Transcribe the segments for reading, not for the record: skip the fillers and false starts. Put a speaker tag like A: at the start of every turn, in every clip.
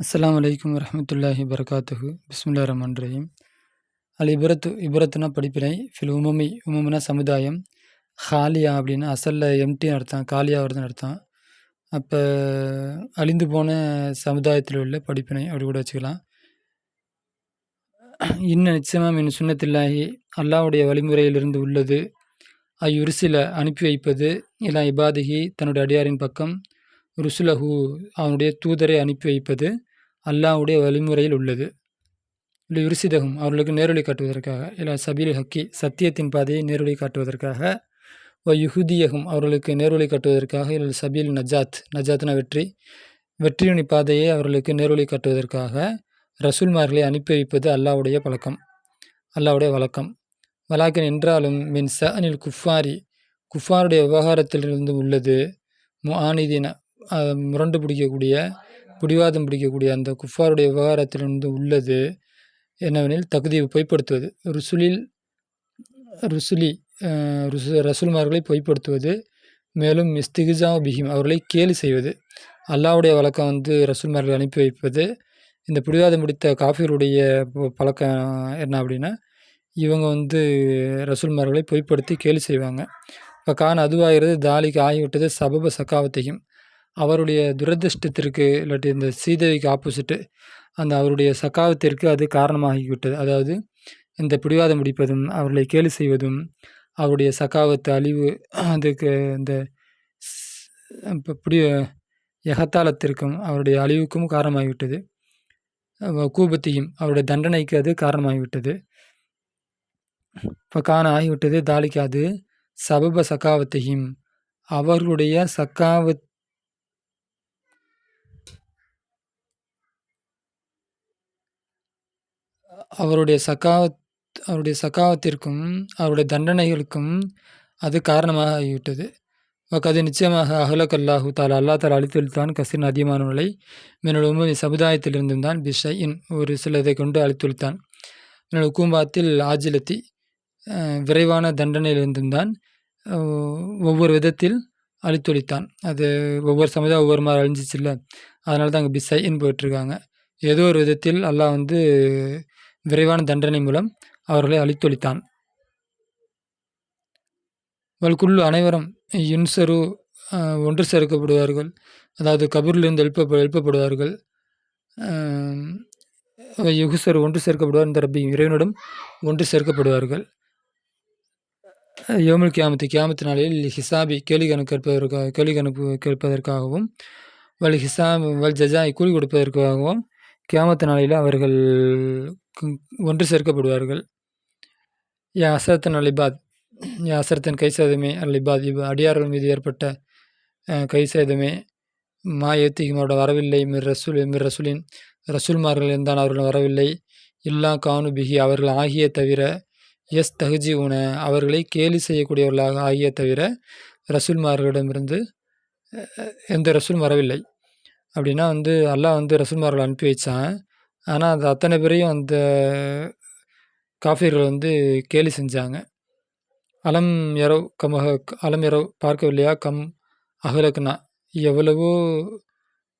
A: அஸ்ஸலாமு அலைக்கும் வரஹ்மத்துல்லாஹி வபரகாத்துஹு. பிஸ்மில்லாஹிர் ரஹ்மானிர் ரஹீம். இபரத்துனா படிப்பினை. உமம்னா சமுதாயம். ஹாலியா அப்படின்னா அசல்ல எம்டின்னு அர்த்தம். காலியா வருதுன்னு அர்த்தம். அப்போ அழிந்து போன சமுதாயத்தில் உள்ள படிப்பினை அப்படி கூட வச்சுக்கலாம். நிச்சயமாக மின் சுன்னத்தில்லாஹி அல்லாஹ்வுடைய வழிமுறையிலிருந்து உள்ளது. அயுருசில அனுப்பி வைப்பது. இலா இபாதிஹி தன்னுடைய அடியாரின் பக்கம். ருசுலஹு அவனுடைய தூதரை அனுப்பி வைப்பது அல்லாஹ்வுடைய வழிமுறையில் உள்ளது. யுர்சிதகும் அவர்களுக்கு நேரொளி காட்டுவதற்காக. இல்லை சபீல் ஹக்கி சத்தியத்தின் பாதையை நேரொளி காட்டுவதற்காக. யுஹுதியகும் அவர்களுக்கு நேரொளி காட்டுவதற்காக. இல்லை சபீல் நஜாத்னா வெற்றியுனி பாதையை அவர்களுக்கு நேரொளி காட்டுவதற்காக ரசூல்மார்களை அனுப்பி வைப்பது அல்லாஹ்வுடைய வழக்கம். வலாக்கின் என்றாலும் மின் அனில் குஃபாருடைய விவகாரத்திலிருந்து உள்ளது. முஆனிதீன முரண்டு பிடிவாதம் பிடிக்கக்கூடிய அந்த குஃபாருடைய விவகாரத்திலிருந்து உள்ளது என்னவெனில் தகுதியை பொய்ப்படுத்துவது. ரசூல்மார்களை பொய்ப்படுத்துவது. மேலும் இஸ்திகிஜா பிஹிம் அவர்களை கேலி செய்வது. அல்லாஹ்வுடைய வழக்கம் ரசூல்மார்களை அனுப்பி வைப்பது. இந்த பிடிவாதம் பிடித்த காஃபிருடைய பழக்கம் என்ன அப்படின்னா, இவங்க ரசூல்மார்களை பொய்ப்படுத்தி கேலி செய்வாங்க. இப்போ அதுவாகிறது தாலிக்கு ஆகிவிட்டது சபப சக்காவத்தையும் அவருடைய துரதிருஷ்டத்திற்கு இல்லாட்டி இந்த சீதேவிக்கு ஆப்போசிட்டு அந்த அவருடைய சக்காவத்திற்கு அது காரணமாகிவிட்டது. அதாவது இந்த பிடிவாதம் பிடிப்பதும் அவர்களை கேலி செய்வதும் அவருடைய சக்காவத்து அழிவு அதுக்கு இந்த எகத்தாளத்திற்கும் அவருடைய அழிவுக்கும் காரணமாகிவிட்டது. கூபத்தையும் அவருடைய தண்டனைக்கு அது காரணமாகிவிட்டது. இப்போ ஆகிவிட்டது தாலிக்கு அது சபப சக்காவத்தையும் அவர்களுடைய அவருடைய சக்காவத்திற்கும் அவருடைய தண்டனைகளுக்கும் அது காரணமாக ஆகிவிட்டது. அது நிச்சயமாக அஹ்லக் தாலா அழித்தொழித்தான் கசின் அதிகமானவர்களை மின்னல் உம்மி சமுதாயத்திலிருந்தும் தான் பிஷையின் ஒரு சிலதை கொண்டு அழித்தொழித்தான். மின்னல் உக்கூம்பாத்தில் ஆஜிலத்தி விரைவான தண்டனையிலிருந்தும் தான் ஒவ்வொரு விதத்தில் அழித்தொழித்தான். அது ஒவ்வொரு சமுதாயம் ஒவ்வொரு மாதிரி அழிஞ்சிச்சு இல்லை, அதனால தான் அங்கே பிஷைன்னு போயிட்டுருக்காங்க. ஏதோ ஒரு விதத்தில் அல்லாஹ் விரைவான தண்டனை மூலம் அவர்களை அழித்தொழித்தான். வல்குள்ளு அனைவரும் யுன்சரு ஒன்று சேர்க்கப்படுவார்கள். அதாவது கபூரிலிருந்து எழுப்பப்படுவார்கள். யுகுசரு ஒன்று சேர்க்கப்படுவார். இந்த ரப்பி இறைவனிடம் ஒன்று சேர்க்கப்படுவார்கள். யோமுல் கியாமத்து நாளில் ஹிசாபி கேள்வி கணக்கு கேட்பதற்காகவும் வல் ஜஜாய் கூலி கொடுப்பதற்காகவும் கியாமத்து நாளில் அவர்கள் ஒன்று சேர்க்கப்படுவார்கள். அசரத்தன் அலிபாத் அசரத்தன் கை சேதமே அலிபாத் அடியார்கள் மீது ஏற்பட்ட கை சேதமே ஏத்திக்கும் அவரோட வரவில்லை. மிர் ரசூலின் ரசூல்மார்கள் இருந்தால் அவர்கள் வரவில்லை. இல்லா கானு பிஹி அவர்கள் ஆகிய தவிர தகுஜி உன அவர்களை கேலி செய்யக்கூடியவர்களாக ஆகிய தவிர ரசூல்மார்களிடமிருந்து எந்த ரசூலும் வரவில்லை. அப்படின்னா அல்லாஹ் ரசூல்மார்களை அனுப்பி வச்சான். ஆனால் அது அத்தனை பேரையும் அந்த காஃபிர்கள் கேலி செஞ்சாங்க. அலம் எரவ் பார்க்கவில்லையா கம் அஹ்லக்னா எவ்வளவோ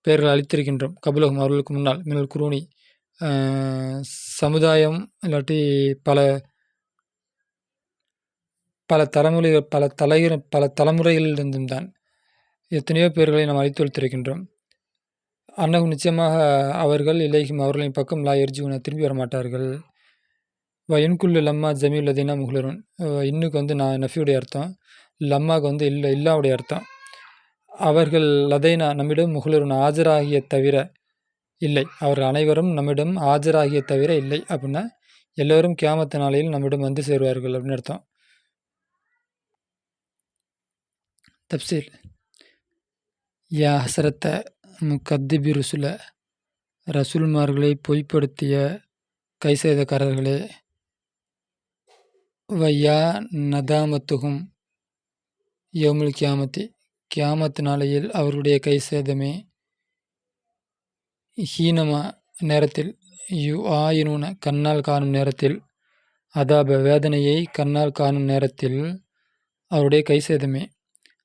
A: பேர்கள் அழித்திருக்கின்றோம். கபுலகம் அவர்களுக்கு முன்னால் மினல் குரூனி சமுதாயம் இல்லாட்டி பல தலைமுறைகளிலிருந்தும் தான் எத்தனையோ பேர்களை நாம் அழித்தொழித்திருக்கின்றோம். அன்னகும் நிச்சயமாக அவர்கள் இலைக்கும் அவர்களின் பக்கம் லா எர்ஜிவுன திரும்பி வரமாட்டார்கள். இன்குள்ளு லம்மா ஜமீல்லதீனா முஹ்லருன் இன்னுக்கு நஃபியுடைய அர்த்தம், லம்மாவுக்கு இல்லாவுடைய அர்த்தம். அவர்கள் லதைனா நம்மிடம் முஹ்லருன் ஆஜராகிய தவிர இல்லை. அவர்கள் அனைவரும் நம்மிடம் ஆஜராகிய தவிர இல்லை. அப்படின்னா எல்லோரும் கியாமத்து நாளையில் நம்மிடம் சேருவார்கள் அப்படின்னு அர்த்தம். தப்சீல் யா ஹசரத்த முக்கத்திபி ருசுல ரசூல்மார்களை பொய்ப்படுத்திய கைசேதக்காரர்களே. வையா நதாமத்துகும் யௌமுல் கியாமத்து நாளையில் அவர்களுடைய கைசேதமே. ஹீனமா நேரத்தில் ஆயினூன கண்ணால் காணும் நேரத்தில் அதாப வேதனையை கண்ணால் காணும் நேரத்தில் அவருடைய கைசேதமே.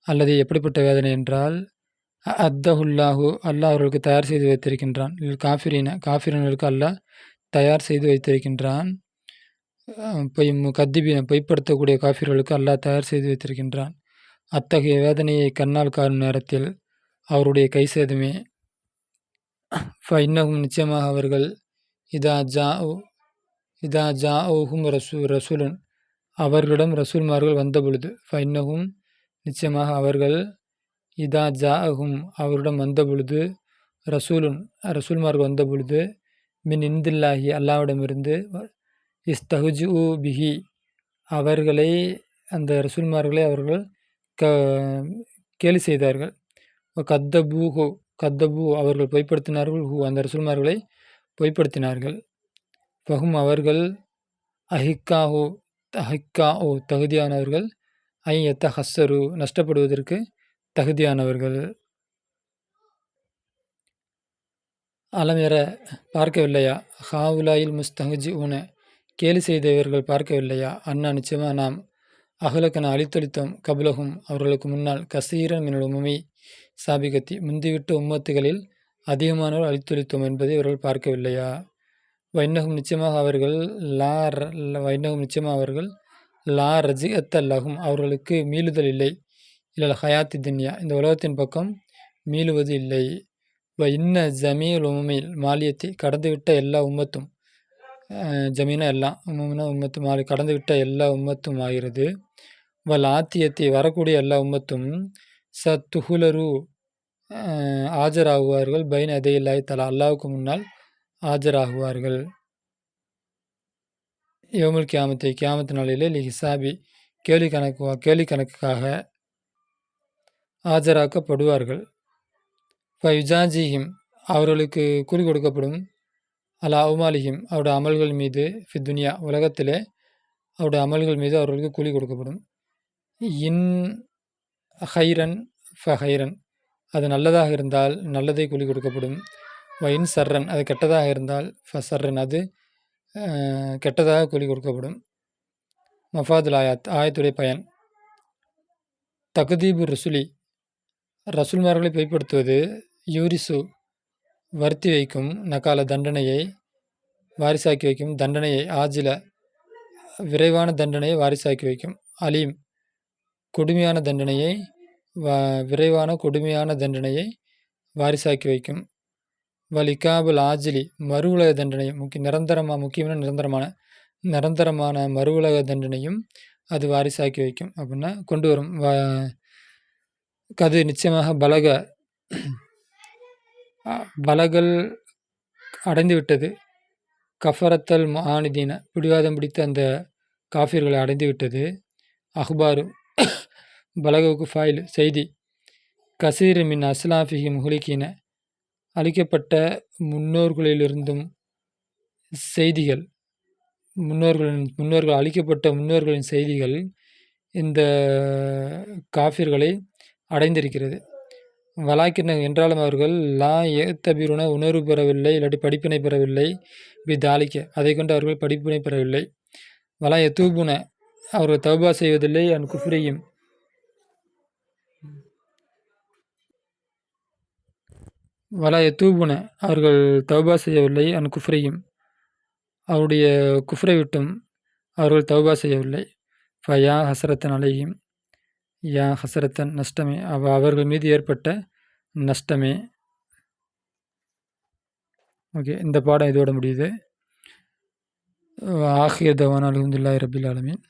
A: அல்லது எப்படிப்பட்ட வேதனை என்றால் அத்தஹுல்லாஹு அல்லாஹ் அவர்களுக்கு தயார் செய்து வைத்திருக்கின்றான். காஃபிரீன்களுக்கு அல்லாஹ் தயார் செய்து வைத்திருக்கின்றான். பொய்ப்படுத்தக்கூடிய காஃபிர்களுக்கு அல்லாஹ் தயார் செய்து வைத்திருக்கின்றான். அத்தகைய வேதனையை கண்ணால் காணும் நேரத்தில் அவருடைய கை சேதமே. இன்னகும் நிச்சயமாக அவர்கள் இதா ஜாஉஹும் ரசூலுன் அவர்களிடம் ரசூல்மார்கள் வந்தபொழுது இன்னகும் நிச்சயமாக அவர்கள் இதா ஜாஅஹும் அவரிடம் வந்தபொழுது ரசூல்மார்கள் வந்தபொழுது மின் இந்தில்லாஹி அல்லாவிடமிருந்து இஸ்தஹ்ஜு பிஹி அவர்களை அந்த ரசூல்மார்களை அவர்கள் கேலி செய்தார்கள். கத்தபூ அவர்கள் பொய்ப்படுத்தினார்கள். அந்த ரசூல்மார்களை பொய்ப்படுத்தினார்கள். ஃபஹும் அவர்கள் அஹிக்காஹு தகுதியானவர்கள். ஹஸ்ஸரு நஷ்டப்படுவதற்கு தகுதியானவர்கள். அலமெர பார்க்கவில்லையா ஹாவுலாயில் முஸ்தஹ்ஜி கேலி செய்தவர்கள் பார்க்கவில்லையா அண்ணா நிச்சயமாக நாம் அகலக்கன அழித்தொழித்தோம் கபுலகும் அவர்களுக்கு முன்னால் கசீரன் மின்னல் உமமை சாபிகத்தி முந்திவிட்டு உம்மத்துகளில் அதிகமானவர் அழித்தொழித்தோம் என்பதை அவர்கள் பார்க்கவில்லையா. வைன்னகும் நிச்சயமாக அவர்கள் லா ரஜிஅத்தல்லகும் அவர்களுக்கு மீளுதல் இல்லை. இல்லல் ஹயாத்தி துன்யா இந்த உலகத்தின் பக்கம் மீளுவது இல்லை. இன்ன ஜமீல் உமமில் மாலியத்தை கடந்துவிட்ட எல்லா உம்மத்தும் ஜமீனா எல்லாம் உம்மத்து கடந்துவிட்ட எல்லா உம்மத்தும் ஆகிறது. ஆத்தியத்தை வரக்கூடிய எல்லா உம்மத்தும் துகுலரு ஆஜராகுவார்கள். பைன் அதையில்லாய் தலா அல்லாவுக்கு முன்னால் ஆஜராகுவார்கள். யோமுல் கியாமத்து நாளிலே ஹிசாபி கேள்வி கணக்குக்காக ஆஜராக்கப்படுவார்கள். யுஜாஜிஹிம் அவர்களுக்கு கூலி கொடுக்கப்படும். அலா அவுமாலிஹிம் அவருடைய அமல்கள் மீது துனியா உலகத்திலே அவருடைய அமல்கள் மீது அவர்களுக்கு கூலி கொடுக்கப்படும். இன் ஹைரன் ஃபஹைரன் அது நல்லதாக இருந்தால் நல்லதை கூலி கொடுக்கப்படும். இன் சர்ரன் அது கெட்டதாக இருந்தால் ஃபசர்ரன் அது கெட்டதாக கூலி கொடுக்கப்படும். மஃபாதுல் ஆயத்துடைய பயன் தகுதீபு ரசூல்மார்களை பொய்ப்படுத்துவது யூரிசு வருத்தி வைக்கும். நகால தண்டனையை வாரிசாக்கி வைக்கும். தண்டனையை ஆஜில விரைவான தண்டனையை வாரிசாக்கி வைக்கும். அலீம் கொடுமையான தண்டனையை கொடுமையான தண்டனையை வாரிசாக்கி வைக்கும். வலிகாபுல் ஆஜிலி மறு உலக தண்டனையும் நிரந்தரமான மறு உலக தண்டனையும் அது வாரிசாக்கி வைக்கும் அப்படின்னா கொண்டு வரும். கது நிச்சயமாக பலகல் அடைந்து விட்டது. கஃபரத்தல் ஆனிதீன பிடிவாதம் பிடித்த அந்த காஃபிர்களை அடைந்து விட்டது. அஹ்பாரு பலகவுக்கு ஃபாயில் செய்தி. கசீர் மின் அஸ்லாஃபிஹி முஹலிக்கீன அழிக்கப்பட்ட முன்னோர்களிலிருந்தும் செய்திகள். முன்னோர்கள் அழிக்கப்பட்ட முன்னோர்களின் செய்திகள் இந்த காஃபிர்களை அடைந்திருக்கிறது. வலாக்கின என்றாலும் அவர்கள் லா ஏத்தபிருன உணர்வு பெறவில்லை, இல்லாட்டி படிப்பினை பெறவில்லை. தாலிக்க அதை கொண்டு அவர்கள் படிப்பினை பெறவில்லை. வலா எத்தூபுன அவர்கள் தௌபா செய்வதில்லை. அன் குஃப்ரியும் வலா எத்தூபுன அவர்கள் தௌபா செய்யவில்லை. அன் குஃப்ரியும் அவருடைய குஃப்ரை விட்டும் அவர்கள் தௌபா செய்யவில்லை. ஃபயா ஹசரத்தன் அலையும் யா ஹசரத்தன் நஷ்டமே அவர்கள் மீது ஏற்பட்ட நஷ்டமே. ஓகே, இந்த பாடம் இதோட முடியுது. ஆஹிர் தவானா அல்ஹம்துலில்லாஹி ரப்பில் ஆலமீன்.